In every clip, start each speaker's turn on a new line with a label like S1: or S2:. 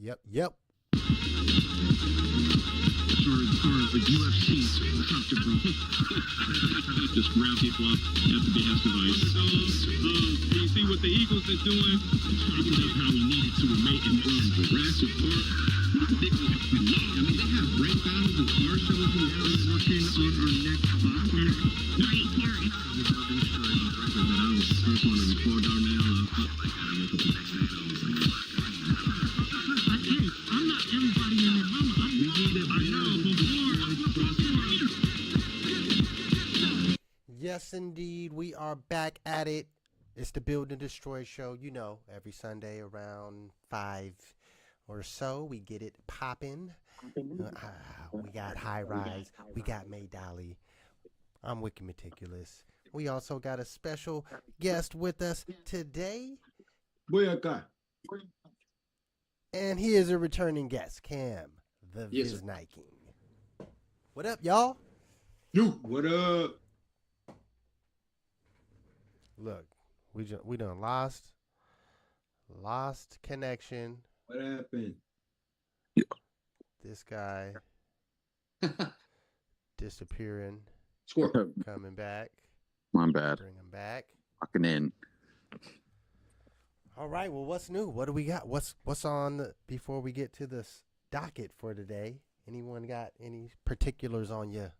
S1: Yep.
S2: Or the UFC structure, bro. Just round people up at the behest of ice. Do you see what the Eagles are doing? Talking about how we needed to remain in Jurassic Park. They have rap battles and car shows and we're working on our next spot. Right here. That I was the first one to record Darnell. I'm not everybody in the room.
S1: Yes, indeed. We are back at it. It's the Build and Destroy show. You know, every Sunday around 5 or so, we get it popping. We got High Rise. We got May Dolly. I'm Wicked Meticulous. We also got a special guest with us today. And he is a returning guest, Cam, the Viking. What up, y'all?
S3: Yo, what up?
S1: Look, we done lost connection.
S3: What happened?
S1: This guy disappearing,
S4: Score.
S1: coming back.
S4: My bad.
S1: Bring him back.
S4: Fucking in.
S1: All right. Well, what's new? What do we got? What's on before we get to this docket for today? Anyone got any particulars on your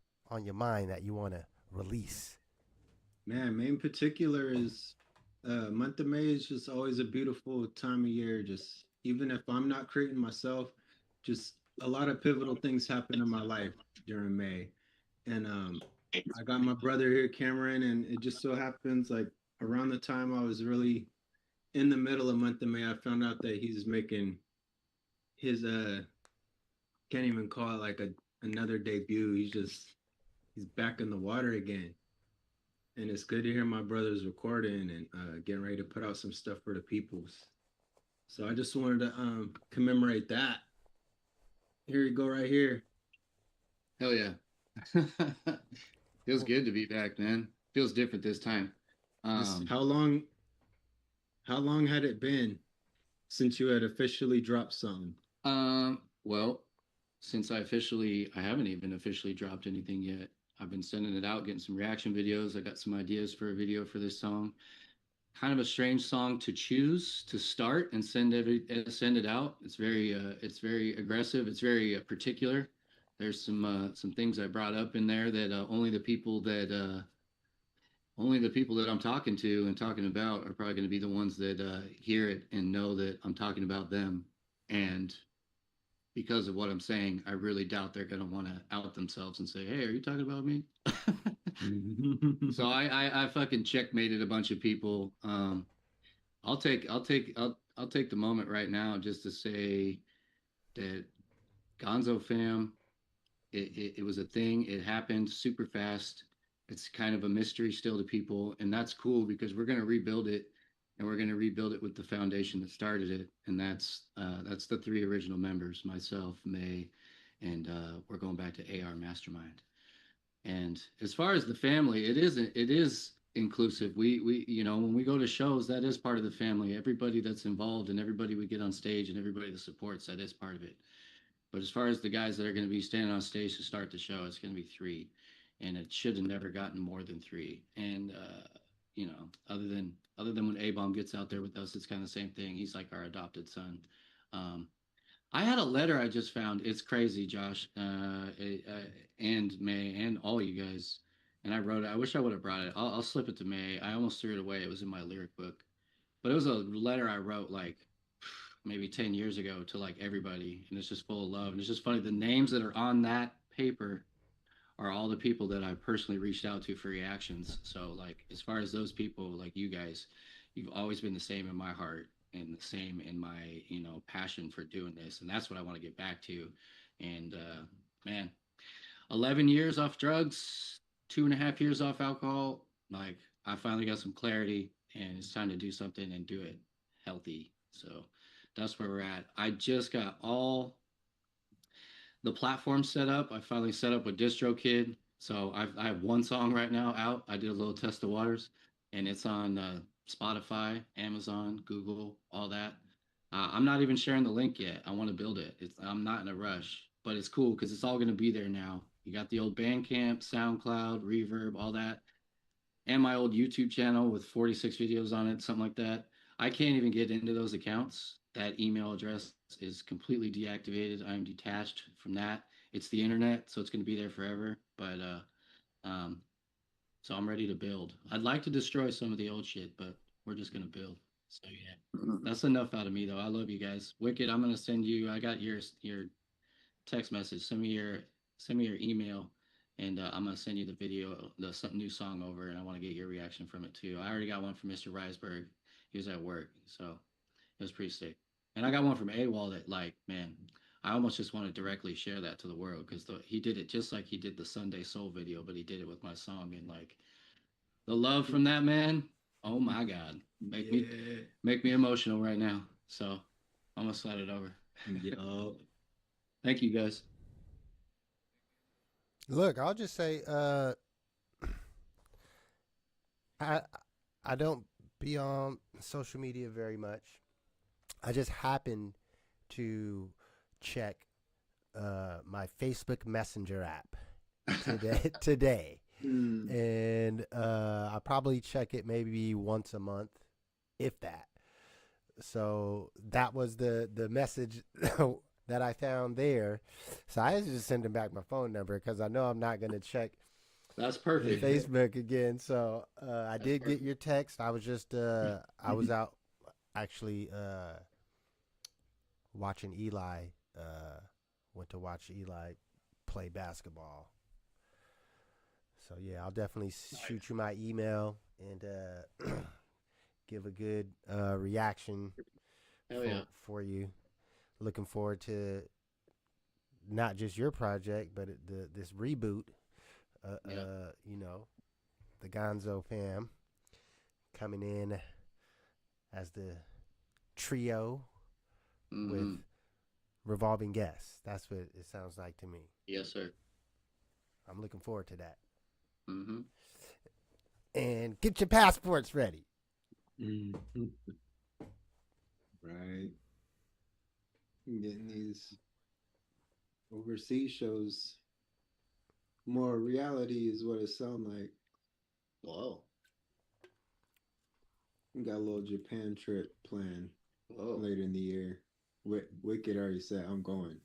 S1: mind that you want to release?
S3: Man, main particular is month of May is just always a beautiful time of year. Just even if I'm not creating myself, just a lot of pivotal things happen in my life during May. And I got my brother here, Cameron, and it just so happens like around the time I was really in the middle of month of May, I found out that he's making his can't even call it like another debut. He's back in the water again. And it's good to hear my brothers recording and getting ready to put out some stuff for the peoples. So I just wanted to commemorate that. Here you go, right here.
S5: Hell yeah. Feels good to be back, man. Feels different this time.
S3: How long had it been since you had officially dropped something?
S5: Well, since I haven't even officially dropped anything yet. I've been sending it out, getting some reaction videos. I got some ideas for a video for this song. Kind of a strange song to choose to start and send it out. It's very aggressive. It's very particular. There's some things I brought up in there that only the people that I'm talking to and talking about are probably going to be the ones that hear it and know that I'm talking about them. And because of what I'm saying, I really doubt they're going to want to out themselves and say, "Hey, are you talking about me?" So I fucking checkmated a bunch of people. I'll take the moment right now just to say that Gonzo fam, it was a thing. It happened super fast. It's kind of a mystery still to people, and that's cool because we're going to rebuild it. And we're going to rebuild it with the foundation that started it, and that's the three original members, myself, May, and we're going back to AR Mastermind. And as far as the family, it is inclusive. We when we go to shows, that is part of the family. Everybody that's involved and everybody we get on stage and everybody that supports, that is part of it. But as far as the guys that are going to be standing on stage to start the show, it's going to be 3, and it should have never gotten more than 3. And other than when A-Bomb gets out there with us, it's kind of the same thing. He's like our adopted son. I had a letter I just found. It's crazy, Josh, and May, and all you guys. And I wrote it. I wish I would have brought it. I'll slip it to May. I almost threw it away. It was in my lyric book. But it was a letter I wrote like maybe 10 years ago to like everybody. And it's just full of love. And it's just funny. The names that are on that paper are all the people that I personally reached out to for reactions. So like, as far as those people, like you guys, you've always been the same in my heart and the same in my, passion for doing this. And that's what I want to get back to. And man, 11 years off drugs, 2.5 years off alcohol. Like I finally got some clarity and it's time to do something and do it healthy. So that's where we're at. I just got all the platform set up. I finally set up with DistroKid. So I have one song right now out. I did a little test of waters, and it's on Spotify, Amazon, Google, all that. I'm not even sharing the link yet. I want to build it. I'm not in a rush, but it's cool because it's all going to be there now. You got the old Bandcamp, SoundCloud, Reverb, all that, and my old YouTube channel with 46 videos on it, something like that. I can't even get into those accounts. That email address is completely deactivated. I'm detached from that. It's the internet, so it's going to be there forever. But um, so I'm ready to build. I'd like to destroy some of the old shit, but we're just gonna build. So yeah, that's enough out of me though. I love you guys. Wicked, I'm gonna send you. I got your text message. Send me your email, and I'm gonna send you the video, the some new song over, and I want to get your reaction from it too. I already got one from Mr. Rizeberg. He was at work, so it was pretty sick. And I got one from AWOL that like, man, I almost just want to directly share that to the world because he did it just like he did the Sunday Soul video, but he did it with my song and like the love from that man. Oh my God,
S3: Yeah.
S5: make me emotional right now. So I'm gonna slide it over.
S3: Yo.
S5: Thank you guys.
S1: Look, I'll just say, I I don't be on social media very much. I just happen to check my Facebook Messenger app today,
S3: Mm.
S1: and I probably check it maybe once a month, if that. So that was the message that I found there. So I was just sending back my phone number because I know I'm not gonna check
S5: That's
S1: the
S5: perfect.
S1: Facebook again. So I
S5: That's
S1: did get
S5: perfect.
S1: your text. I was just I was out actually watching Eli. Went to watch Eli play basketball. So yeah, I'll definitely shoot you my email and give a good reaction
S5: Hell yeah.
S1: for you. Looking forward to not just your project, but this reboot.
S5: Yeah.
S1: You know, the Gonzo fam coming in as the trio with
S5: Mm-hmm.
S1: revolving guests. That's what it sounds like to me.
S5: Yes, sir.
S1: I'm looking forward to that.
S5: Mm-hmm.
S1: And get your passports ready.
S3: Mm. Right. Getting these overseas shows more reality is what it sounds like.
S5: Whoa.
S3: We got a little Japan trip planned
S5: Whoa.
S3: later in the year. Wicked already said I'm going.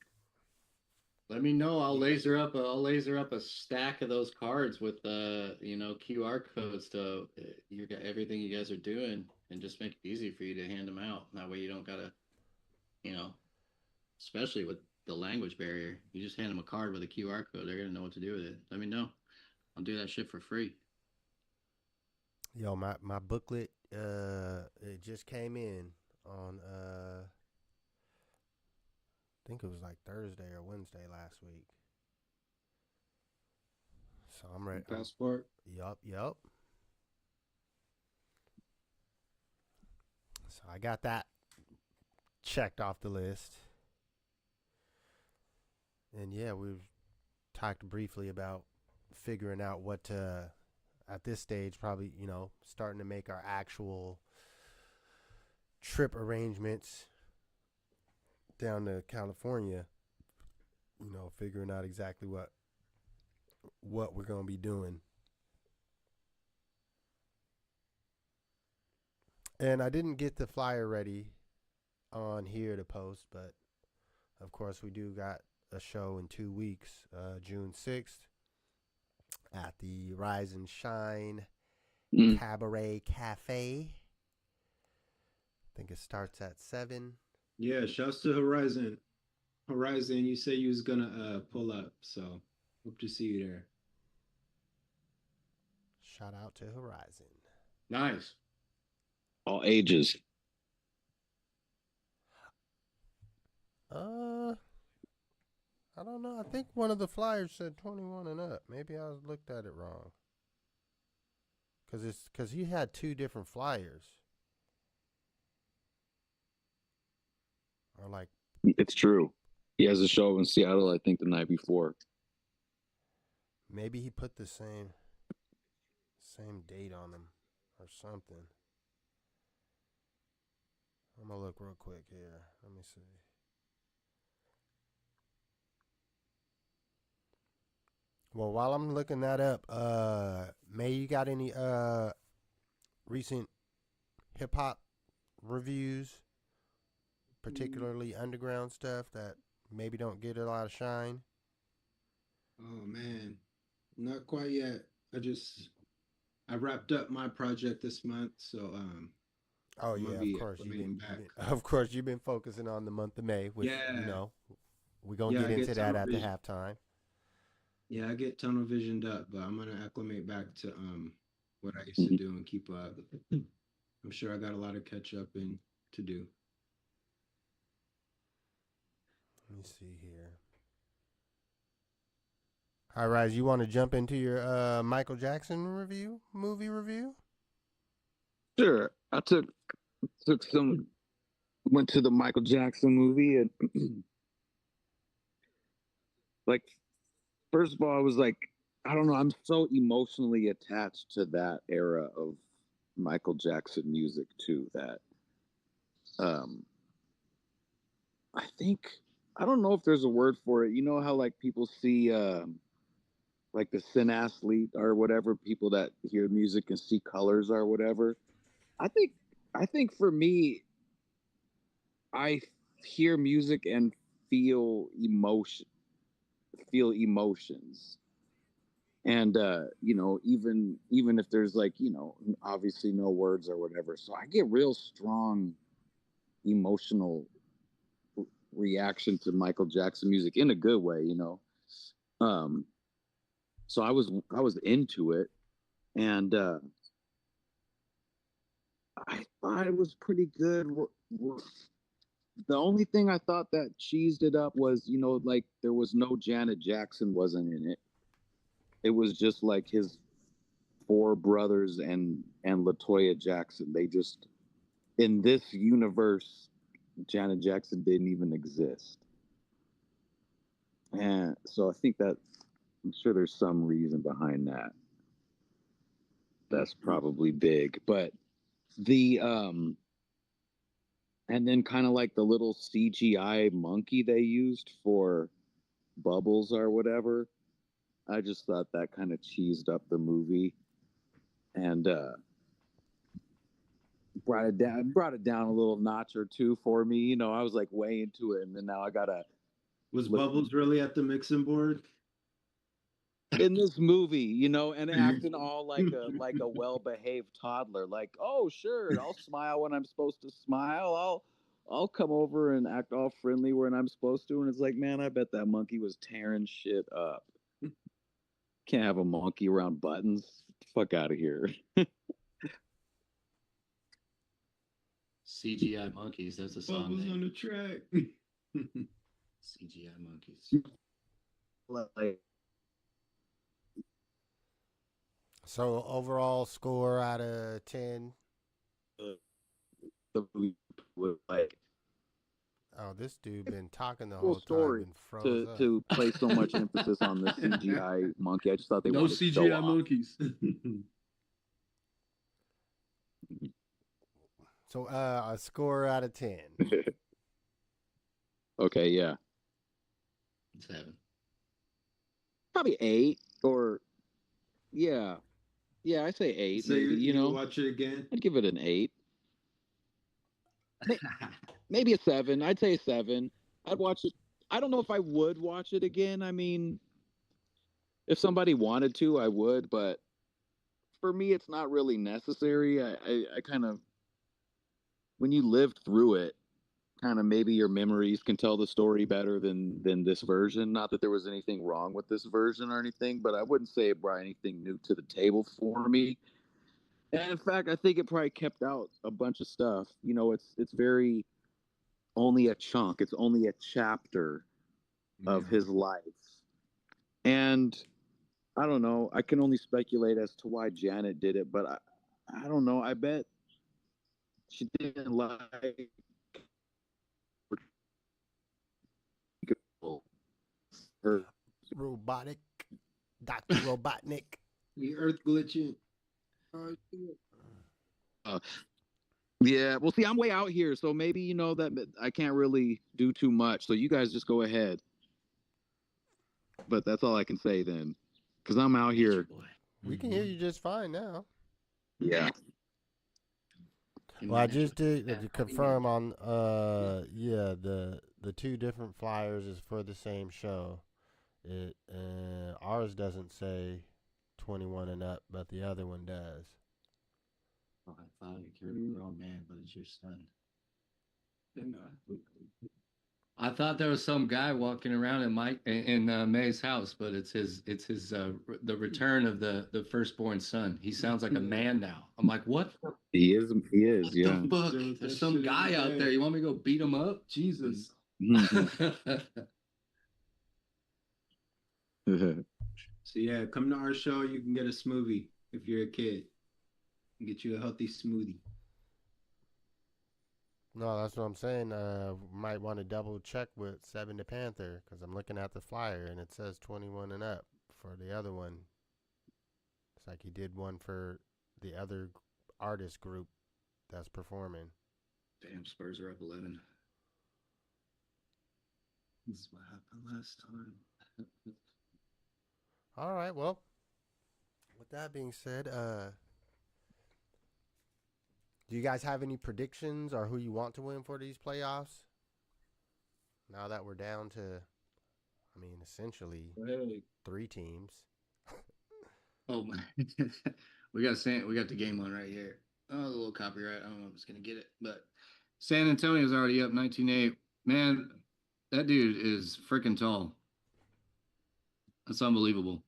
S5: Let me know. I'll laser up a stack of those cards with QR codes to you got everything you guys are doing and just make it easy for you to hand them out. That way you don't gotta, you know, especially with the language barrier. You just hand them a card with a QR code. They're gonna know what to do with it. Let me know. I'll do that shit for free.
S1: Yo, my booklet it just came in on I think it was like Thursday or Wednesday last week. So I'm ready.
S3: Passport.
S1: Yup. So I got that checked off the list. And yeah, we've talked briefly about figuring out what to, at this stage, probably, starting to make our actual trip arrangements down to California, figuring out exactly what we're going to be doing. And I didn't get the flyer ready on here to post, but of course we do got a show in 2 weeks, June 6th at the Rise and Shine Cabaret Cafe. I think it starts at 7.
S3: Yeah, shouts to Horizon. Horizon, you said you was gonna pull up, so hope to see you there.
S1: Shout out to Horizon.
S5: Nice.
S4: All ages.
S1: I don't know. I think one of the flyers said 21 and up. Maybe I looked at it wrong. Cause he had 2 different flyers. Or like,
S4: It's true. He has a show in Seattle, I think, the night before.
S1: maybe he put the same date on them or something. I'm gonna look look real quick here. Let me see. Well, while I'm looking that up, May, you got any recent hip hop reviews, particularly underground stuff that maybe don't get a lot of shine?
S3: Oh man, not quite yet. I wrapped up my project this month, so
S1: Oh
S3: I'm gonna
S1: yeah, of
S3: be
S1: course
S3: acclimating
S1: you've
S3: back.
S1: been of course you've been focusing on the month of May, which
S3: Yeah,
S1: we're gonna
S3: yeah,
S1: get
S3: I
S1: into
S3: get
S1: that
S3: tunnel
S1: at the
S3: vision.
S1: halftime.
S3: Yeah, I get tunnel visioned up, but I'm gonna acclimate back to what I used to
S4: Mhm.
S3: do and keep up. I'm sure I got a lot of catch up in to do.
S1: Let me see here. All right, you want to jump into your Michael Jackson movie review?
S4: Sure. I took some went to the Michael Jackson movie and like first of all I was like I don't know, I'm so emotionally attached to that era of Michael Jackson music too that um I think I don't know if there's a word for it. You know how like people see like the synathlete or whatever, people that hear music and see colors or whatever. I think I think for me I hear music and feel emotion, feel emotions. And you know, even if there's like, you know, obviously no words or whatever. So I get real strong emotional reaction to Michael Jackson music in a good way, you know. Um so I was into it and I thought it was pretty good. The only thing I thought that cheesed it up was, you know, like there was no Janet Jackson wasn't in it. It was just like his four brothers and Latoya Jackson. They just in this universe, Janet Jackson didn't even exist. And so I think that I'm sure there's some reason behind that. That's probably big. But the and then kind of like the little CGI monkey they used for Bubbles or whatever. I just thought that kind of cheesed up the movie and brought it down a little notch or two for me. You know, I was like way into it, and then now I gotta
S3: Was
S4: listen
S3: Bubbles really at the mixing board?
S4: in this movie, you know, and acting all like a well behaved toddler. Like, oh sure, I'll smile when I'm supposed to smile. I'll come over and act all friendly when I'm supposed to. And it's like, man, I bet that monkey was tearing shit up. Can't have a monkey around buttons. Get the fuck out of here.
S5: CGI monkeys. That's a song
S3: Bubbles on
S5: name.
S3: the track.
S5: CGI monkeys.
S4: Like
S1: So overall score out of 10.
S4: the movie was like
S1: Oh, this dude been talking the
S4: cool
S1: whole time
S4: story
S1: and froze
S4: to
S1: up.
S4: to place so much emphasis on the CGI monkey. I just thought they
S2: No
S4: wanted to show
S2: CGI
S4: off.
S2: monkeys.
S1: So a score out of 10.
S4: Okay, yeah,
S5: 7.
S4: probably 8 or yeah, yeah. I say 8
S3: So
S4: maybe. You
S3: you
S4: know,
S3: watch it again?
S4: I'd give it an 8, maybe a 7. I'd say a 7. I'd watch it. I don't know if I would watch it again. I mean, if somebody wanted to, I would, but for me, it's not really necessary. I kind of when you lived through it, kind of maybe your memories can tell the story better than this version. Not that there was anything wrong with this version or anything, but I wouldn't say it brought anything new to the table for me. And in fact, I think it probably kept out a bunch of stuff. You know, it's very only a chunk. It's only a chapter of
S3: Yeah.
S4: his life. And I don't know. I can only speculate as to why Janet did it, but I don't know. I bet she didn't like her.
S1: Robotic. Dr. Robotnik.
S3: The earth glitching. Oh, shit.
S4: Uh, Yeah, well, see, I'm way out here, so maybe you know that I can't really do too much. So you guys just go ahead. But that's all I can say then, because I'm out here.
S5: Boy.
S1: We can hear you just fine now.
S4: Yeah.
S1: Well, I just did to confirm on yeah, the two different flyers is for the same show. It ours doesn't say 21 and up, but the other one does.
S5: Oh, I thought you're a grown man, but it's your son. I thought there was some guy walking around in May's house, but it's his the return of the firstborn son. He sounds like a man now. I'm like, what?
S4: He is,
S5: What
S4: yeah.
S5: the fuck?
S3: There was
S5: There's
S3: that
S5: some
S3: shit
S5: guy
S3: in the
S5: out
S3: day.
S5: there. You want me to go beat him up?
S3: Jesus. So yeah, come to our show. You can get a smoothie if you're a kid. Get you a healthy smoothie.
S1: No, that's what I'm saying. Might want to double check with Seven the Panther because I'm looking at the flyer and it says 21 and up for the other one. It's like he did one for the other artist group that's performing.
S5: Damn, Spurs are up 11.
S3: This is what happened last time.
S1: All right, well, with that being said, do you guys have any predictions or who you want to win for these playoffs? Now that we're down to, I mean, essentially
S3: Hey,
S1: 3 teams.
S5: Oh my, we got the game on right here. Oh, a little copyright. I don't know if it's gonna get it, but San Antonio's already up 19-8. Man, that dude is freaking tall. That's unbelievable.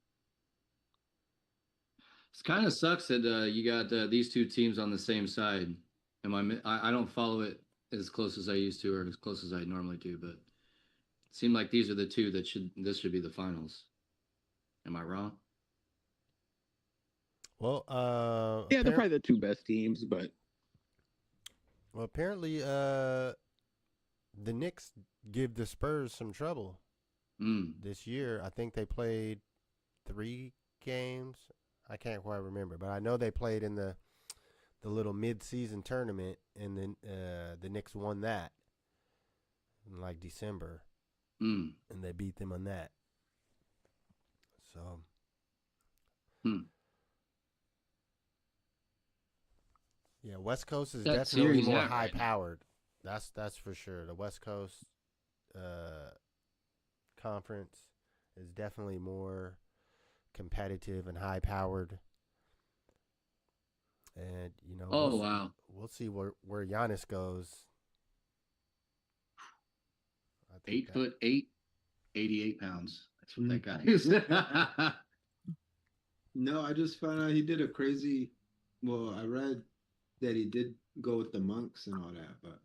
S5: It kind of sucks that you got these two teams on the same side. I don't follow it as close as I used to or as close as I normally do, but it seemed like these are the two that this should be the finals. Am I wrong?
S1: Well,
S4: Yeah, they're probably the two best teams, but
S1: apparently, the Knicks give the Spurs some trouble this year. I think they played 3 games. I can't quite remember, but I know they played in the little mid-season tournament, and then the Knicks won that in like December, and they beat them on that. So, yeah, West Coast is definitely more high-powered. That's for sure. The West Coast conference is definitely more competitive and high-powered. And you know, we'll see where Giannis goes.
S5: 8'8", 88 pounds. That's what that guy is.
S3: No, I just found out he did a crazy. Well, I read that he did go with the monks and all that, but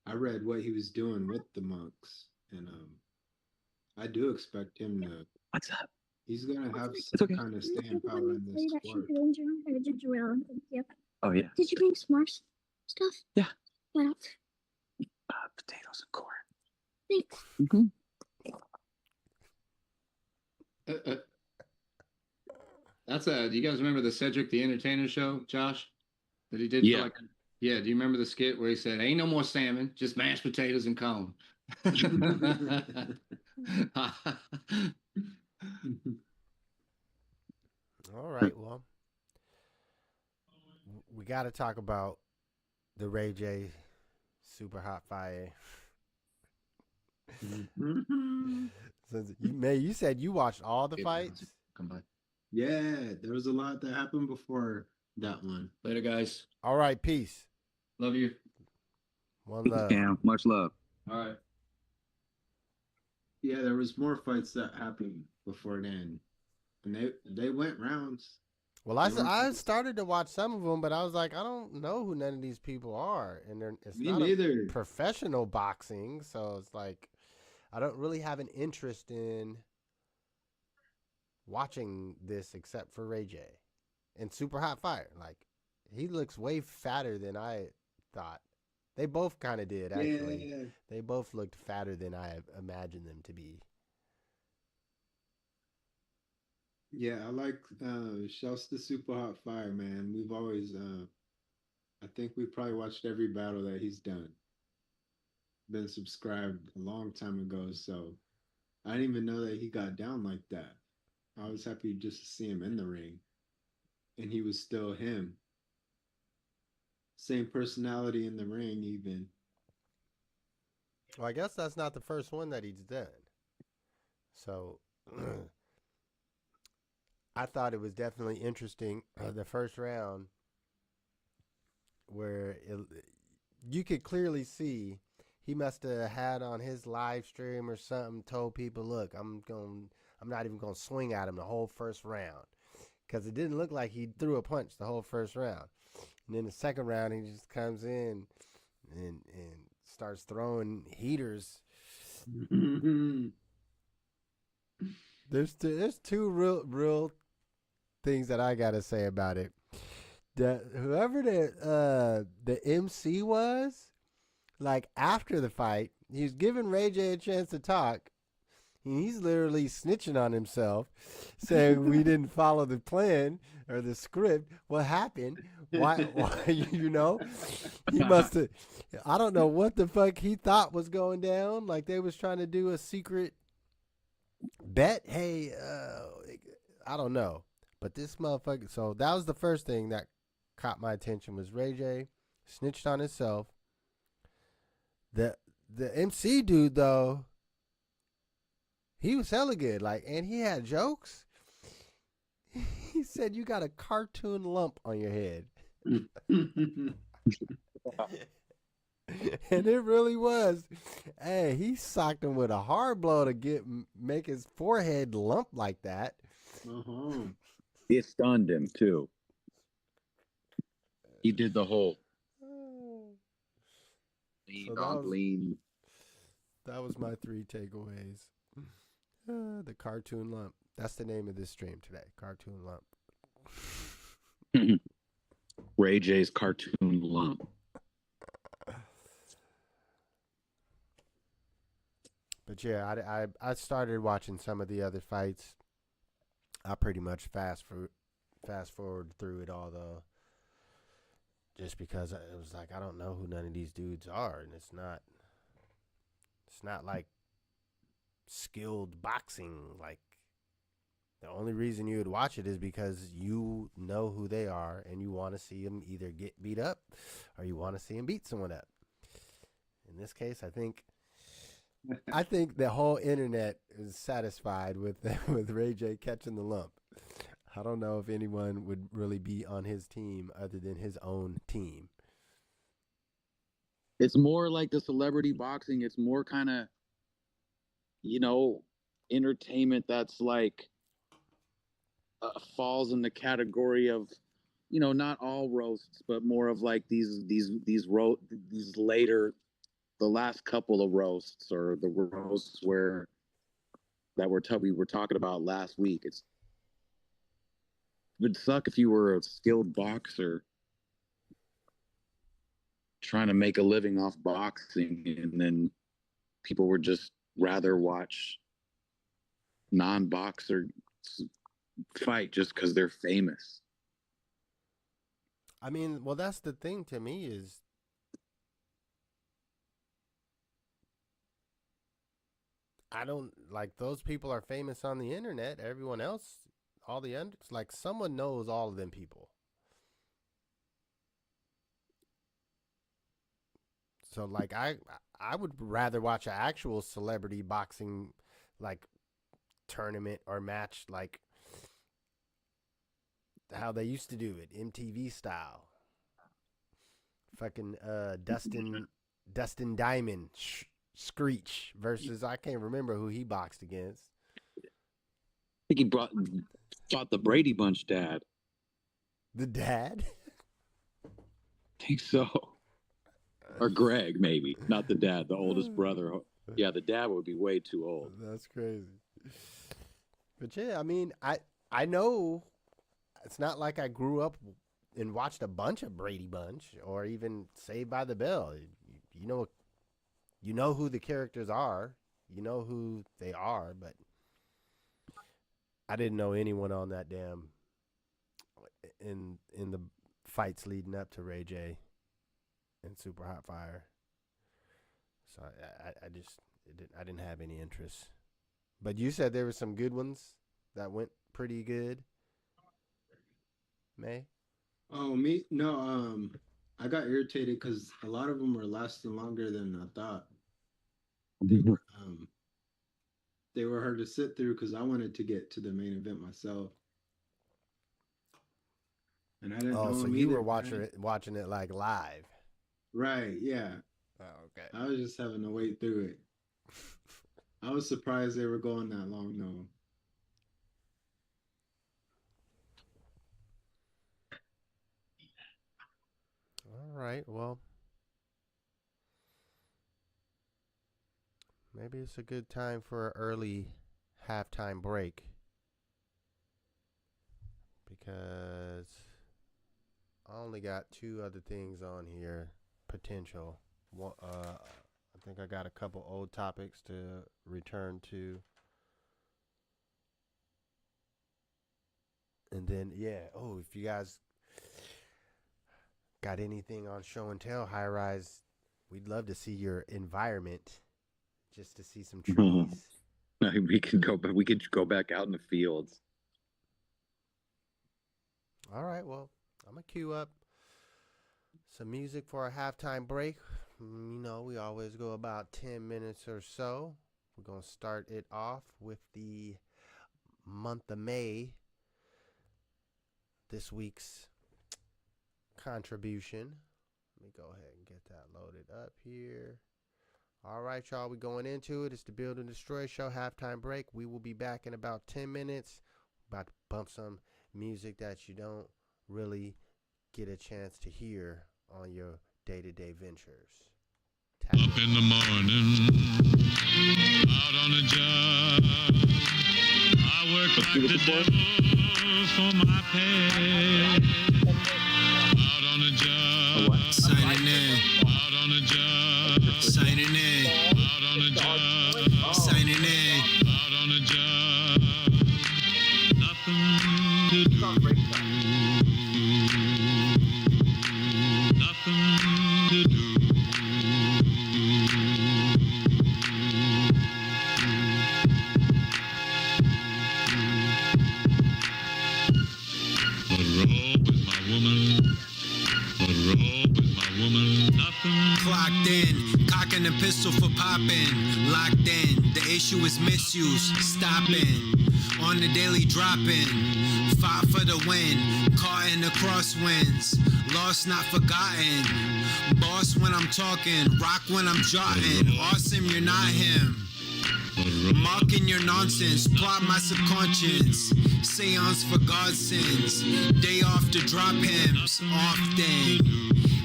S3: I read what he was doing with the monks, and I do expect him to.
S4: What's up?
S3: He's gonna have some kind of staying power in this sport.
S4: Oh yeah.
S6: Did you bring S'mores stuff?
S4: Yeah.
S6: What else?
S4: Potatoes and corn.
S6: Thanks.
S5: That's do you guys remember the Cedric the Entertainer show, Josh? That he did
S4: Yeah.
S5: Yeah, do you remember the skit where he said, "Ain't no more salmon, just mashed potatoes and corn."
S1: All right, well, we got to talk about the Ray J Super Hot Fire. Since you said you watched all the fights.
S5: Come by.
S3: Yeah, there was a lot that happened before that one.
S5: Later, guys.
S1: All right, peace.
S5: Love you.
S1: One love.
S4: Cam, much love.
S5: All right.
S3: Yeah, there was more fights that happened before then, and they went rounds.
S1: Well, I started to watch some of them, but I was like, I don't know who none of these people are, and it's
S3: Me
S1: not
S3: neither.
S1: professional boxing, so it's like I don't really have an interest in watching this except for Ray J and Super Hot Fire. Like, he looks way fatter than I thought. They both kind of did, actually.
S3: Yeah.
S1: They both looked fatter than I imagined them to be.
S3: Yeah, I like shouts to Super Hot Fire, man. We've always I think we probably watched every battle that he's done. Been subscribed a long time ago, so I didn't even know that he got down like that. I was happy just to see him in the ring, and he was still him. Same personality in the ring, even.
S1: Well, I guess that's not the first one that he's done. So I thought it was definitely interesting the first round where you could clearly see he must have had on his live stream or something told people, "Look, I'm not even going to swing at him the whole first round." Cuz it didn't look like he threw a punch the whole first round. And then the second round he just comes in and starts throwing heaters. There's two real things that I got to say about it. Whoever the MC was, like after the fight, he was giving Ray J a chance to talk. He's literally snitching on himself, saying we didn't follow the plan or the script. What happened? Why you know? He must have. I don't know what the fuck he thought was going down. Like they was trying to do a secret bet. Hey, I don't know. But this motherfucker. So that was the first thing that caught my attention was Ray J snitched on himself. The MC dude though, he was hella good. Like, and he had jokes. He said you got a cartoon lump on your head. And it really was. Hey, he socked him with a hard blow to make his forehead lump like that.
S3: Uh-huh.
S4: It stunned him too. He did the whole lean on lean.
S1: That was my 3 takeaways. The cartoon lump. That's the name of this stream today. Cartoon lump.
S4: Ray J's cartoon lump.
S1: But yeah, I started watching some of the other fights. I pretty much fast forward through it all though, just because it was like I don't know who none of these dudes are, and it's not like skilled boxing. Like the only reason you would watch it is because you know who they are and you want to see them either get beat up or you want to see them beat someone up. In this case, I think the whole internet is satisfied with Ray J catching the lump. I don't know if anyone would really be on his team other than his own team.
S4: It's more like the celebrity boxing. It's more kind of, entertainment that's like falls in the category of, not all roasts, but more of like these later, the last couple of roasts or the roasts we were talking about last week. It would suck if you were a skilled boxer trying to make a living off boxing and then people would just rather watch non-boxer fight just because they're famous.
S1: I mean, well, that's the thing to me is I don't like those people are famous on the internet. Everyone else, like someone knows all of them people. So like I would rather watch an actual celebrity boxing like tournament or match like how they used to do it, MTV style. Fucking Dustin Diamond Screech versus I can't remember who he boxed against.
S4: I think he fought the Brady Bunch dad.
S1: The dad?
S4: I think so. Or Greg, maybe. Not the dad, the oldest brother. Yeah, the dad would be way too old.
S1: That's crazy. But yeah, I mean, I know it's not like I grew up and watched a bunch of Brady Bunch or even Saved by the Bell. You know who the characters are. You know who they are, but I didn't know anyone on that damn in the fights leading up to Ray J and Super Hot Fire. So I didn't have any interest. But you said there were some good ones that went pretty good. May?
S3: Oh, me? No, I got irritated because a lot of them were lasting longer than I thought. Um, they were hard to sit through because I wanted to get to the main event myself, and I didn't
S1: Oh,
S3: know
S1: so
S3: them
S1: you
S3: either,
S1: were
S3: man.
S1: watching it like live.
S3: Right? Yeah.
S1: Oh, okay.
S3: I was just having to wait through it. I was surprised they were going that long though.
S1: All right. Well, maybe it's a good time for an early halftime break because I only got two other things on here potential. One, I think I got a couple old topics to return to. And then, yeah. Oh, if you guys got anything on show and tell, high rise, we'd love to see your environment just to see some trees.
S4: We could go back out in the fields.
S1: All right. Well, I'm going to queue up some music for a halftime break. You know, we always go about 10 minutes or so. We're going to start it off with the month of May. This week's contribution. Let me go ahead and get that loaded up here. All right, y'all, we're going into it. It's the Build and Destroy Show halftime break. We will be back in about 10 minutes. About to bump some music that you don't really get a chance to hear on your day-to-day ventures.
S2: Up in the morning, out on a job. I work like the devil for my pay. Out on a job,
S7: Signing in,
S2: out on a job,
S7: signing in,
S2: out on a job,
S7: signing in.
S2: out on a job. Nothing to do. Nothing to do.
S7: Clocked in, cocking a pistol for popping. Locked in, the issue is misuse. Stopping, on the daily dropping. Fought for the win, caught in the crosswinds. Lost, not forgotten. Boss when I'm talking, rock when I'm jotting. Awesome, you're not him. Marking your nonsense, plot my subconscious. Seance for God's sins. Day off to drop hymns, often.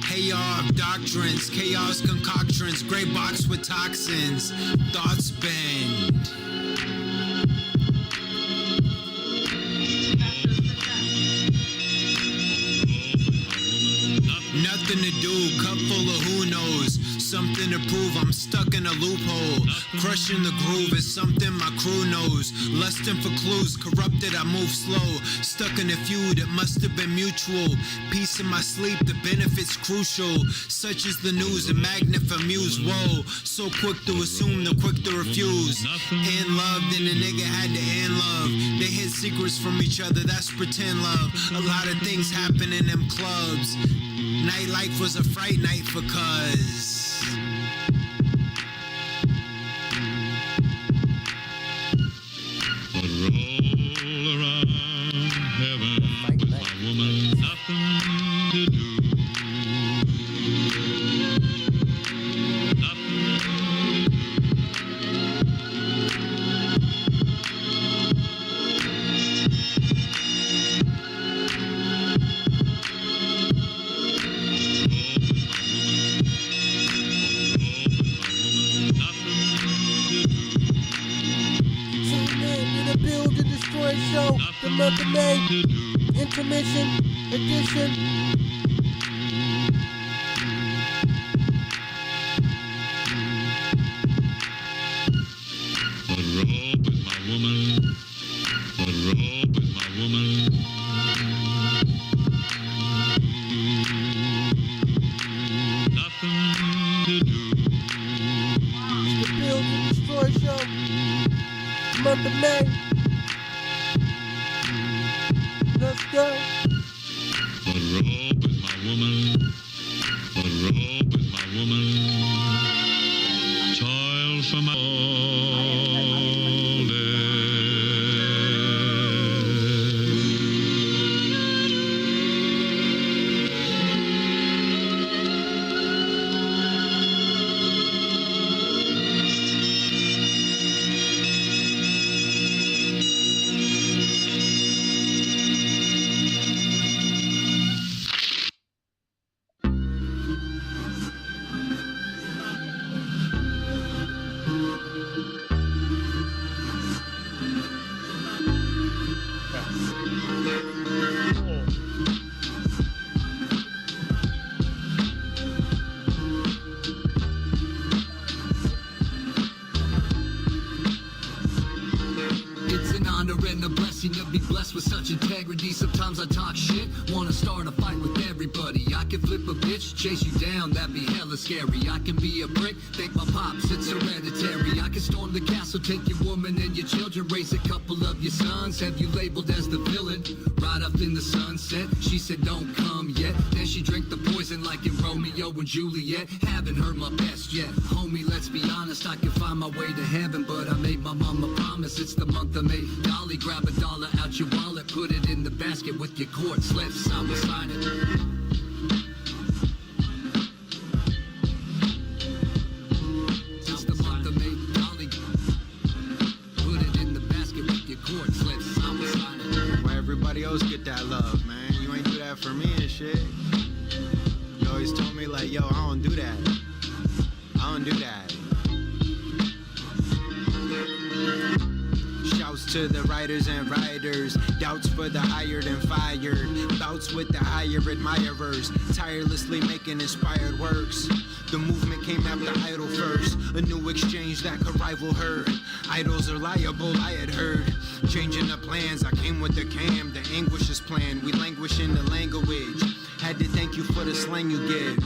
S7: Hey off doctrines, chaos concoctions. Gray box with toxins, thoughts bend. Nothing to do, cup full of who knows. Something to prove, I'm stuck in a loophole. Crushing the groove is something my crew knows. Lusting for clues, corrupted, I move slow. Stuck in a feud, it must have been mutual. Peace in my sleep, the benefits crucial. Such is the news, a magnet for muse. Whoa, so quick to assume, the quick to refuse. And love, then the nigga had to end love. They hid secrets from each other, that's pretend love. A lot of things happen in them clubs. Nightlife was a fright night for cuz.
S2: But roll around heaven, my woman, nothing to do.
S1: Tune in to the Build and Destroy Show, the month of May, intermission edition.
S2: But roll with my woman, but roll with my woman. Nothing
S1: Destroy Show, month of May. Let's go.
S2: But rope is my woman. But rope is my woman. Toil for my
S8: It's an honor and a blessing to be blessed with such integrity. Sometimes I talk shit, wanna start a fight with everybody. I can flip a bitch, chase you down, that'd be hella scary. I can be a prick, thank my pops, it's hereditary. I can storm the castle, take your woman and your children, raise a couple of your sons, have you labeled as the villain. Ride up in the sunset, she said don't come yet. Then she drank the poison like in Romeo and Juliet. Haven't heard my best yet, homie, let's be honest. I can find my way to heaven, but I made my mama promise. It's the month of May. Dolly, grab a dollar out your wallet, put it in the basket with your court slips. I will sign it. It's the month of May. Dolly, put it in the basket with your court slips. I will sign it.
S9: Why everybody else get that love, man? You ain't do that for me and shit. You always told me like, yo, I don't do that. I don't do that. Shouts to the writers and writers, doubts for the hired and fired, bouts with the higher admirers, tirelessly making inspired works. The movement came after Idol first, a new exchange that could rival her. Idols are liable, I had heard. Changing the plans, I came with the cam, the anguish is planned. We languish in the language. Had to thank you for the slang you give.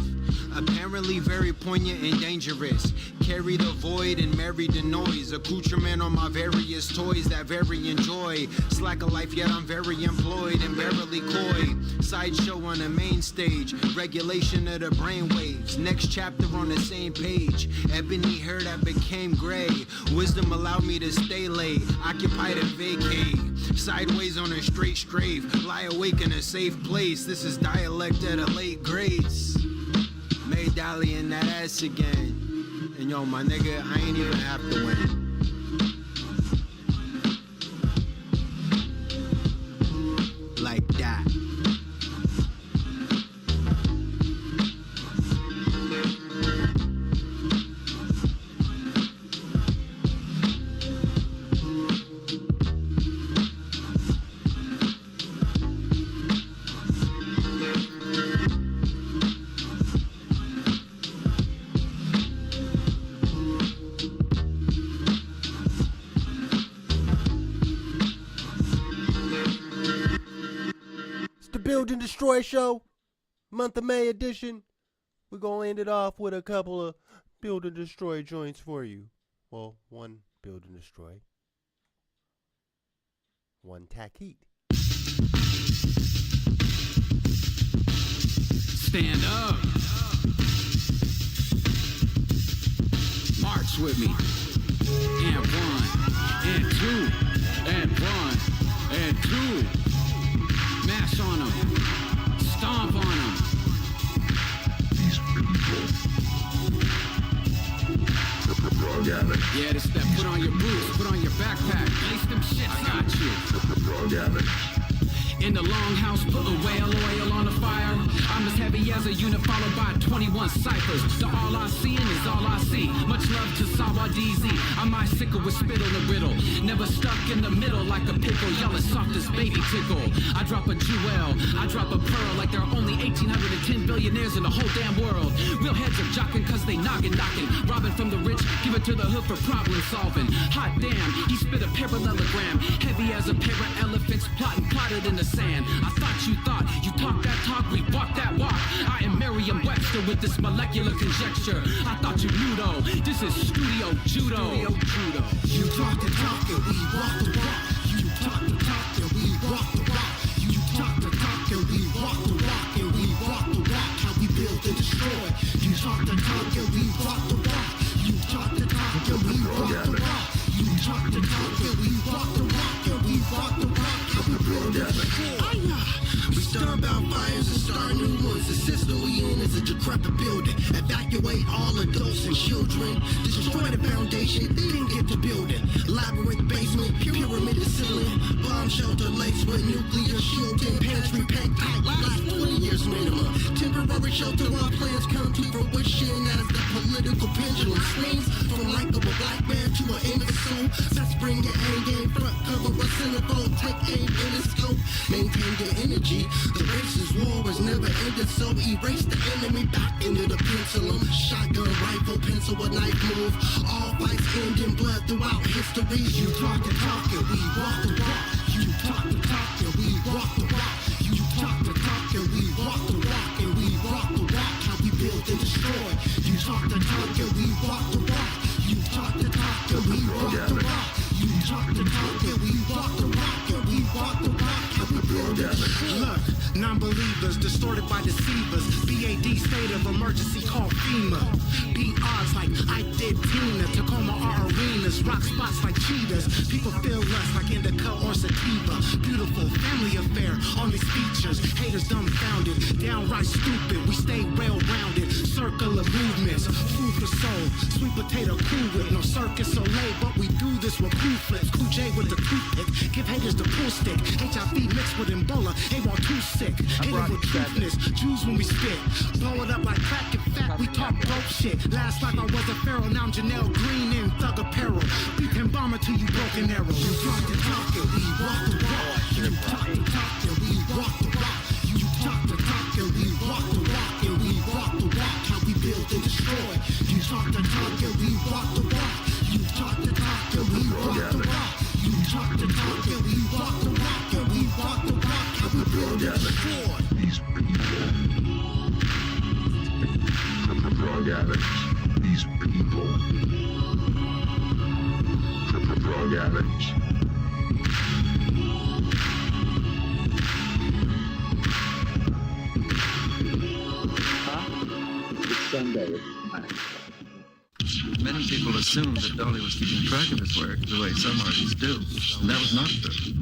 S9: Apparently very poignant and dangerous. Carry the void and marry the noise. Accoutrement on my various toys that vary enjoy. Slack a life, yet I'm very employed and barely coy. Sideshow on the main stage. Regulation of the brainwaves. Next chapter on the same page. Ebony hair that became gray. Wisdom allowed me to stay late. Occupied and vacate. Sideways on a straight strafe. Lie awake in a safe place. This is dialect at a late grades. Made Dolly in that ass again. And yo, my nigga, I ain't even have to win. Like that.
S1: Build and Destroy Show, month of May edition. We're going to end it off with a couple of Build and Destroy joints for you. Well, one Build and Destroy, one Tack Heat.
S8: Stand up. March with me. And one, and two, and one, and two. Mash on them. Stomp on them. Yeah, this that put on your boots, put on your backpack. Lace them shit, I got you. In the longhouse, putting whale oil on the fire. I'm as heavy as a unit followed by 21 ciphers. So all I see is all I see. Much love to Sawa DZ. I'm icicle with spit on the riddle. Never stuck in the middle like a pickle. Y'all as soft as baby tickle. I drop a jewel, I drop a pearl. Like there are only 1,810 billionaires in the whole damn world. Real heads are jocking cause they knocking. Robbing from the rich, give it to the hood for problem solving. Hot damn, he spit a parallelogram. Heavy as a pair of elephants plotted in the sand. I thought you talk that talk, we walk that walk. I am Merriam-Webster with this molecular conjecture. I thought you knew though, this is studio
S7: judo.
S8: You talk the talk and we walk the walk. You talk the talk and we walk the walk. You talk the talk and we walk the walk and we walk the walk. How we build and destroy. You talk the talk and we walk the walk. You talk the talk and we walk the walk. You talk the talk and we walk the walk and we walk the walk. How we build and destroy. We start out fires and start new ones. The system we in is a decrepit building. Evacuate all adults and children. Destroy the foundation, then get the building. Labyrinth basement, pyramid ceiling. Bomb shelter laced with nuclear shielding. Pantry packed tight, last 20 years minimum. Temporary shelter while plans come to fruition. As the political pendulum swings from likable black man to an imbecile. Let's bring your A game front, cover us in the phone, take aim in the scope. Maintain your energy. The racist war was never ended, so erase the enemy back into the pendulum. Shotgun, rifle, pencil, a knife move. All fights end in blood throughout history. You talk the talk and we walk the walk. You talk the talk and we walk the walk. You talk the talk and we walk the walk and we walk the walk. How we build and destroy. You talk the talk and we walk the walk. You talk the talk and we walk the walk. You talk the talk and we walk the walk and we walk the walk. How we build and destroy.
S9: Look, non-believers distorted by deceivers. BAD state of emergency called FEMA. Beat odds like I did Tina. Tacoma are arenas, rock spots like cheetahs. People feel less like indica or sativa. Beautiful family affair on these features. Haters dumbfounded, downright stupid. We stay well-rounded. Circular movements, food for soul. Sweet potato cool with no circus or lay, but we do this with cool flips. Cool J with the toothpick. Give haters the pool stick. HIV mixed with Ebola. Ain't want too sick. Hating with truthness. Jews when we spit. Blow it up like crack and fat. We talk dope shit. Last life I was a pharaoh. Now I'm Janelle Green in thug apparel. Beat and bomber till you broken arrow.
S8: You talk the talk and we walk the walk. You talk the talk and we walk the walk. You talk the talk and we walk the walk and we walk the walk. How we build and destroy. You talk the talk and we walk the walk. You talk the talk and we walk the walk. You talk the talk and we walk the walk and we walk the walk. How we build and destroy.
S2: These people, drug addicts. These people, drug addicts.
S4: It's Sunday.
S10: Many people assumed that Dolly was keeping track of his work the way some artists do, and that was not true.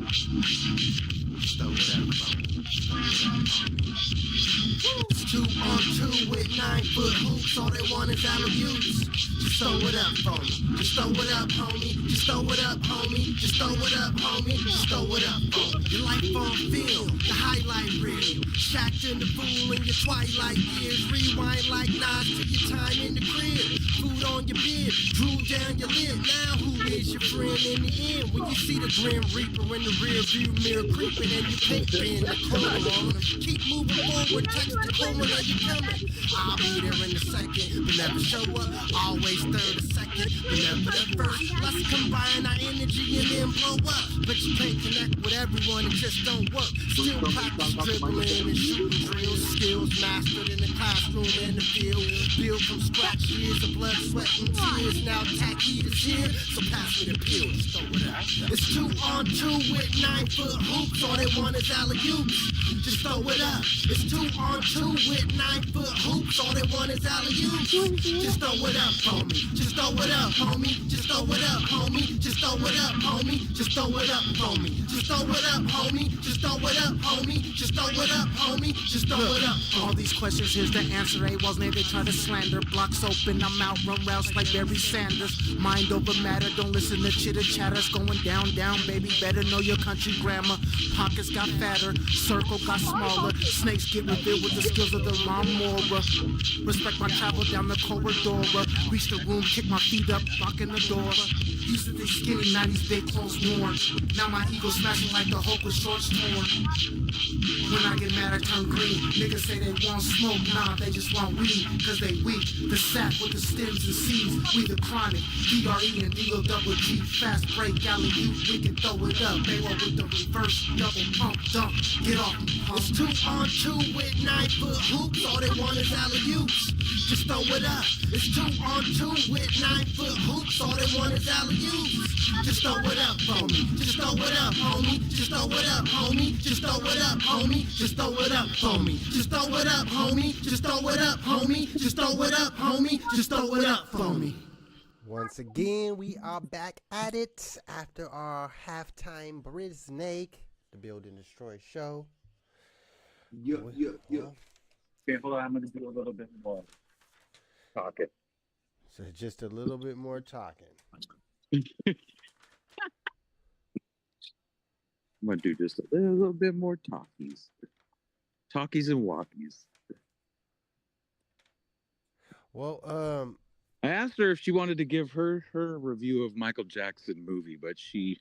S8: It's 2 on 2 with 9-foot hoops. All they want is alley-oops. Just throw it up, homie. Just throw it up, homie. Just throw it up, homie. Just throw it up, homie. Just throw it up, homie. Your life on film, the highlight reel. Shacked in the fool in your twilight years. Rewind like Nas to your time in the crib. Food on your bed, drool down your lid. Now who is your friend in the end? When you see the grim reaper in the rear view mirror creeping and you can't bend the corner on him. Keep moving forward, text the corner when you coming. I'll be there in a second, but never show up. Always third or second, but never the first. Let's combine our energy and then blow up. But you can't connect with everyone, it just don't work. Still practice dribbling and shooting drills. Skills mastered in the classroom and the field. Build from scratch, years of blood, sweat, and tears. Now tacky is here, so pass me the pill. Just throw it up. It's 2 on 2 with 9-foot hoops. All they want is alley-oops. Just throw it up. It's 2 on 2 with 9-foot hoops. All they want is alley-oops. Just throw it up, homie. Just throw it up, homie. Just throw it up, homie. Just throw it up, homie. Just throw it up, homie. Just throw it up, homie. Just throw it up, homie. Just throw it up, homie. Just throw it up.
S9: All these questions, here's the answer. A-Walls, they try to slander. Blocks open, I'm out, run routes like Barry Sanders. Mind over matter, don't listen to chitter chatter. It's going down, down, baby. Better know your country grammar. Pockets got fatter, circle got smaller. Snakes get revealed with the skills of the lawnmower. Respect my travel down the corridor. Reach the room, kick my feet up, lock in the door.
S11: Used to think skinny, 90s big clothes worn. Now my ego smashing like the Hulk with shorts torn. When I get mad, I turn green. Niggas say they want smoke, nah, they just want weed, cause they weak. The sap with the stems and seeds, we the chronic. DRE and D-O-double-G, fast break, alley oop, we can throw it up. They roll with the reverse, double pump, dump, get off. It's 2-on-2 with 9-foot hoops, all they want is alley-oops. Just throw it up. It's 2-on-2 with 9-foot hoops, all they want is alley-oops. Just throw it up for me. Just throw it up, homie. Just throw it up, homie. Just throw it up, homie. Just throw it up for me. Just throw it up, homie. Just throw it up, homie. Just throw it up, homie. Just throw it up for me.
S1: Once again, we are back at it after our halftime Brisnake, the Build and Destroy show.
S3: Yup.
S4: Okay, hold on. I'm going to do a little bit more talking.
S1: So just a little bit more talking.
S4: I'm going to do just a little bit more talkies. Talkies and walkies.
S1: Well,
S4: I asked her if she wanted to give her review of Michael Jackson movie, but she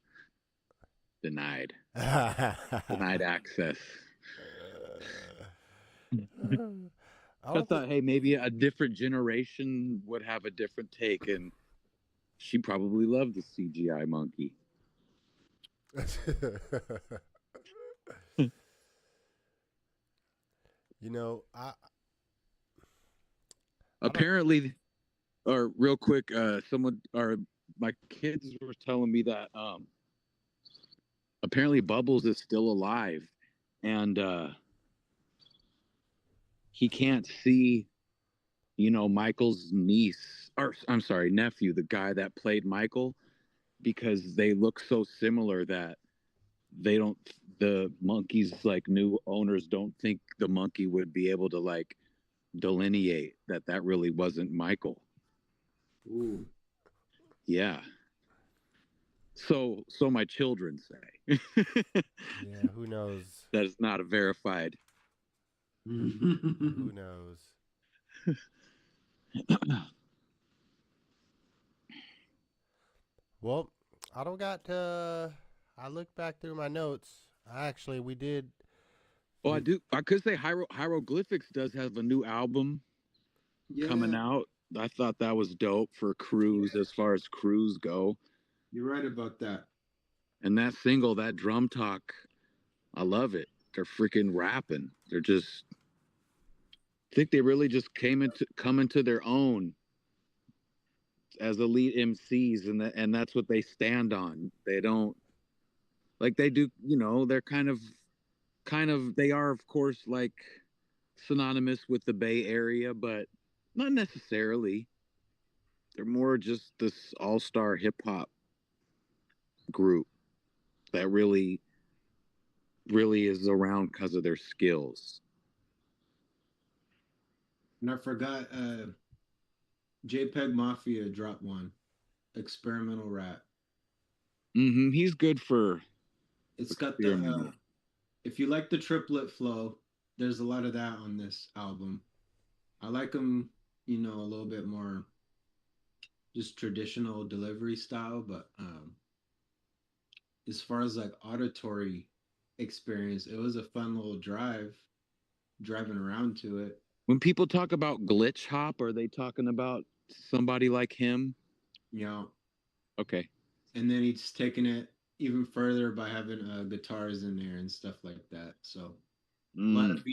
S4: denied. Denied access. I thought, hey, maybe a different generation would have a different take, and she probably loved the CGI monkey.
S1: You know,
S4: apparently, or real quick, someone or my kids were telling me that apparently Bubbles is still alive, and he can't see, Michael's niece, or I'm sorry, nephew, the guy that played Michael, because they look so similar that the monkey's like new owners don't think the monkey would be able to like delineate that really wasn't Michael.
S3: Ooh.
S4: Yeah. So my children say.
S1: Yeah, who knows?
S4: That is not a verified.
S1: Who knows? Well, I don't got I looked back through my notes. We did.
S4: Oh, I could say Hieroglyphics does have a new album coming out. I thought that was dope for crews as far as crews go.
S3: You're right about that.
S4: And that single, that drum talk, I love it. They're freaking rapping. They're just, I think they really just come into their own as elite MCs, and that's what they stand on. They don't, like they do, they're kind of, they are, of course, like synonymous with the Bay Area, but not necessarily. They're more just this all-star hip-hop group that really is around because of their skills.
S3: And I forgot JPEG Mafia dropped one. Experimental rap.
S4: Mm-hmm. He's good for
S3: it's got the if you like the triplet flow, there's a lot of that on this album. I like him, a little bit more just traditional delivery style, but as far as like auditory experience, it was a fun little driving around to it.
S4: When people talk about glitch hop, are they talking about somebody like him?
S3: Yeah.
S4: Okay.
S3: And then he's taken it even further by having guitars in there and stuff like that. So a lot of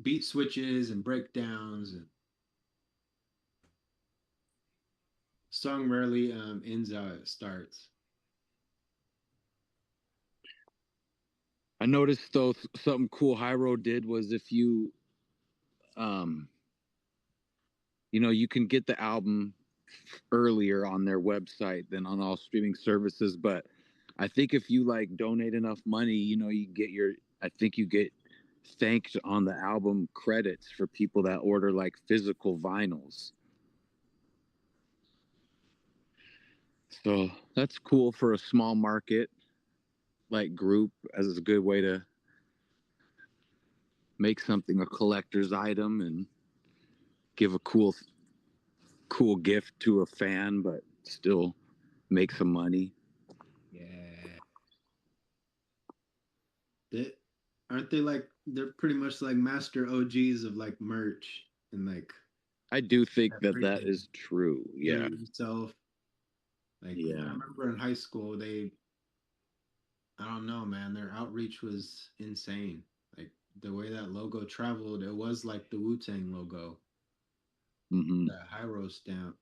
S3: beat switches and breakdowns, and song rarely ends how it starts.
S4: I noticed though something cool Hyro did was if you you can get the album earlier on their website than on all streaming services, but I think if you like donate enough money, you get thanked on the album credits for people that order like physical vinyls. So that's cool for a small market like group, as a good way to make something a collector's item and give a cool gift to a fan, but still make some money.
S3: Yeah. Aren't they like they're pretty much like master OGs of like merch and like
S4: I do think that
S3: everything.
S4: is true.
S3: Do
S4: Yeah.
S3: it yourself. Like I
S4: Yeah.
S3: remember in high school, I don't know, man, their outreach was insane. Like the way that logo traveled, it was like the Wu-Tang logo,
S4: Hmm.
S3: that Hyro stamp.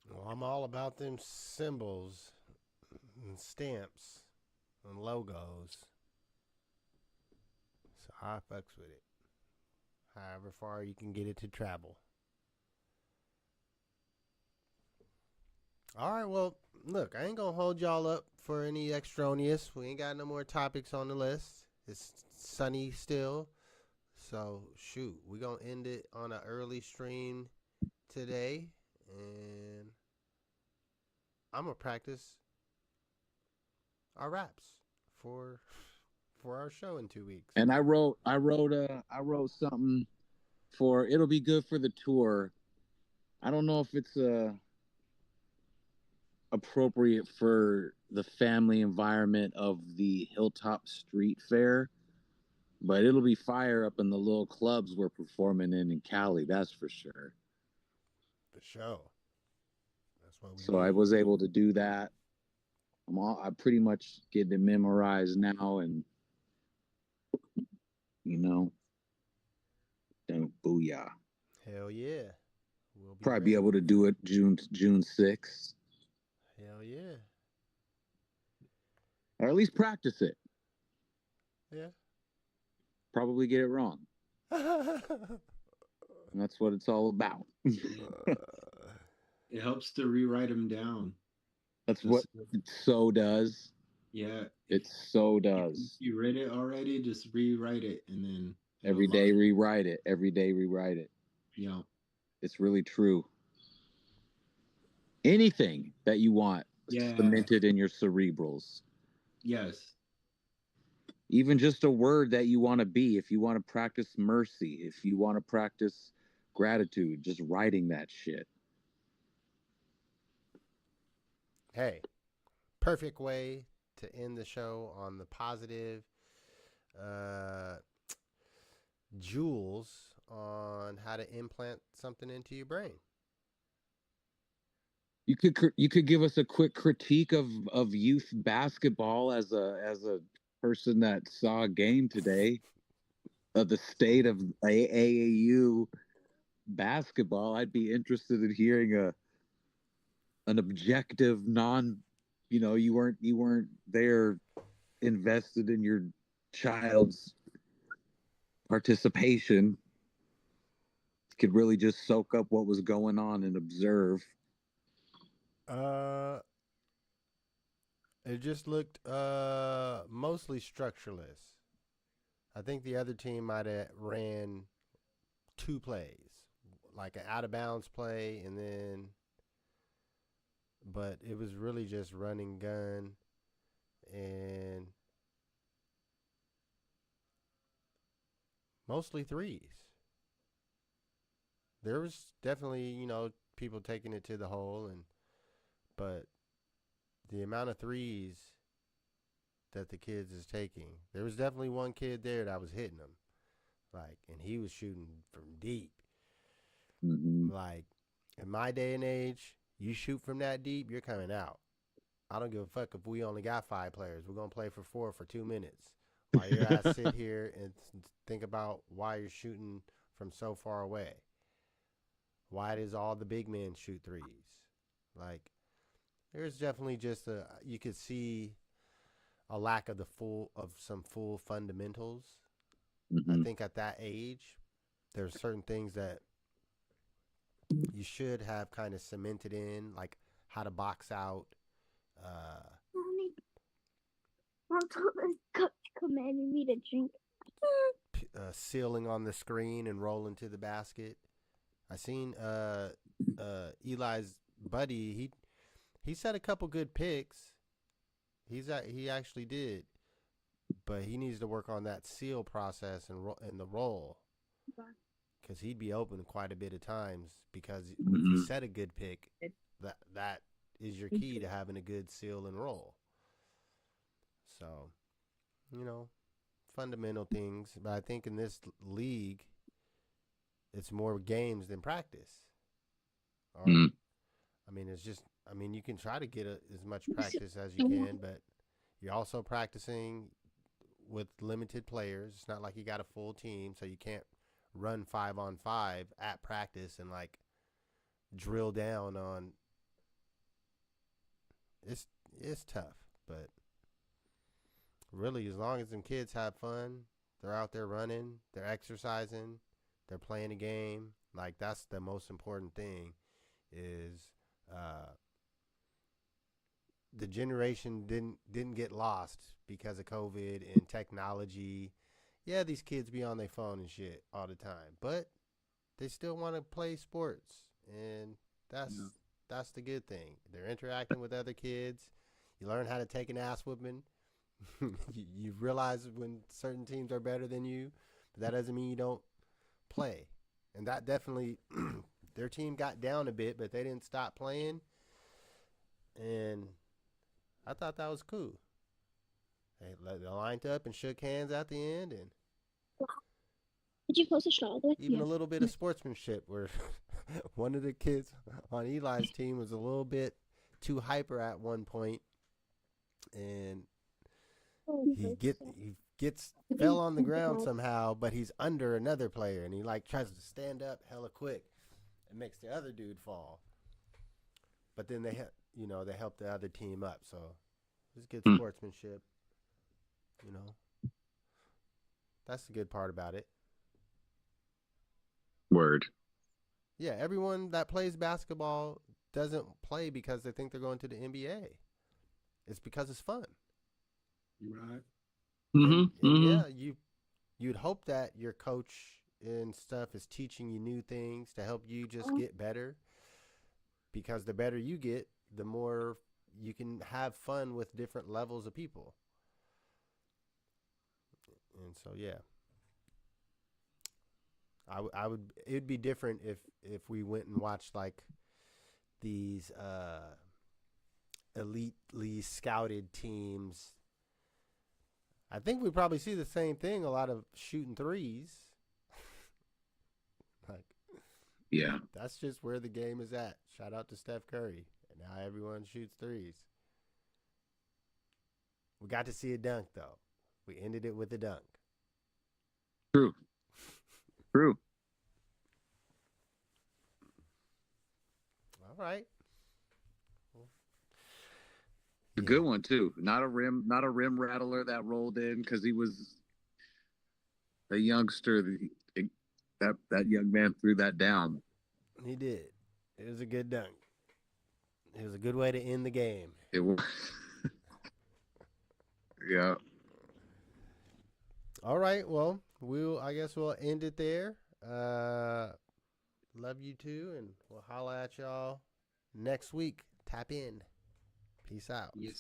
S1: Well, I'm all about them symbols and stamps and logos. So I fucks with it. However far you can get it to travel. All right, well, look, I ain't gonna hold y'all up for any extraneous. We ain't got no more topics on the list. It's sunny still. So, shoot, we gonna end it on an early stream today. And I'm gonna practice our raps for our show in 2 weeks.
S4: And I wrote something for it'll be good for the tour. I don't know if it's appropriate for the family environment of the Hilltop Street Fair, but it'll be fire up in the little clubs we're performing in Cali, that's for sure.
S1: For sure. That's what we
S4: So
S1: need.
S4: I was able to do that. I pretty much get it memorized now, and then booyah.
S1: Hell yeah. We'll be
S4: Probably
S1: ready.
S4: be able to do it June 6th.
S1: Hell yeah.
S4: Or at least practice it.
S1: Yeah.
S4: Probably get it wrong. And that's what it's all about.
S3: It helps to rewrite them down.
S4: That's what it so does.
S3: Yeah.
S4: It so does.
S3: If you read it already, just rewrite it and then
S4: every day rewrite it. Every day rewrite it.
S3: Yeah.
S4: It's really true. Anything that you want cemented in your cerebrals.
S3: Yes.
S4: Even just a word that you want to be. If you want to practice mercy, if you want to practice gratitude, just writing that shit.
S1: Hey, perfect way to end the show on the positive jewels on how to implant something into your brain.
S4: You could give us a quick critique of youth basketball as a person that saw a game today of the state of AAU basketball. I'd be interested in hearing an objective, you weren't there invested in your child's participation. Could really just soak up what was going on and observe.
S1: It just looked mostly structureless. I think the other team might have ran 2 plays, like an out of bounds play, but it was really just running gun and mostly threes. There was definitely, people taking it to the hole, but the amount of threes that the kids is taking, there was definitely one kid there that was hitting them, and he was shooting from deep.
S4: Mm-hmm.
S1: Like, in my day and age, you shoot from that deep, you're coming out. I don't give a fuck if we only got 5 players. We're going to play for 4 for 2 minutes. While your ass sit here and think about why you're shooting from so far away. Why does all the big men shoot threes? There's definitely just you could see a lack of some full fundamentals.
S4: Mm-hmm.
S1: I think at that age, there's certain things that you should have kind of cemented in, like how to box out.
S6: Mommy, Mom commanded me to drink.
S1: Sealing on the screen and rolling to the basket. I seen Eli's buddy. He set a couple good picks. He actually did, but he needs to work on that seal process and the roll. because he'd be open quite a bit of times because if you set a good pick, that is your key to having a good seal and roll. So, fundamental things. But I think in this league, it's more games than practice. Or, it's just, you can try to get as much practice as you can, but you're also practicing with limited players. It's not like you got a full team, so you can't run 5-on-5 at practice and drill down on. It's tough, but really, as long as them kids have fun, they're out there running, they're exercising, they're playing a game. That's the most important thing. Is the generation didn't get lost because of COVID and technology. Yeah, these kids be on their phone and shit all the time, but they still want to play sports, and that's the good thing. They're interacting with other kids. You learn how to take an ass whipping. You realize when certain teams are better than you, but that doesn't mean you don't play. And that definitely, their team got down a bit, but they didn't stop playing. And I thought that was cool. They lined up and shook hands at the end, and
S6: did you close the straw?
S1: even a little bit of sportsmanship where one of the kids on Eli's team was a little bit too hyper at one point, and he gets fell on the ground somehow, but he's under another player, and he tries to stand up hella quick and makes the other dude fall. But then they help the other team up, so it's good sportsmanship. That's the good part about it.
S4: Word.
S1: Yeah, everyone that plays basketball doesn't play because they think they're going to the NBA. It's because it's fun.
S3: Right.
S1: And yeah, you'd hope that your coach and stuff is teaching you new things to help you just get better. Because the better you get, the more you can have fun with different levels of people. And so, yeah. I would. It'd be different if we went and watched these elitely scouted teams. I think we probably see the same thing. A lot of shooting threes.
S4: Yeah,
S1: that's just where the game is at. Shout out to Steph Curry. And now everyone shoots threes. We got to see a dunk though. We ended it with a dunk.
S4: True.
S1: All right.
S4: A good one too. Not a rim rattler that rolled in because he was a youngster. That young man threw that down.
S1: He did. It was a good dunk. It was a good way to end the game.
S4: It was. Yeah.
S1: All right. Well, I guess we'll end it there. Love you too, and we'll holla at y'all next week. Tap in. Peace out.
S3: Yes.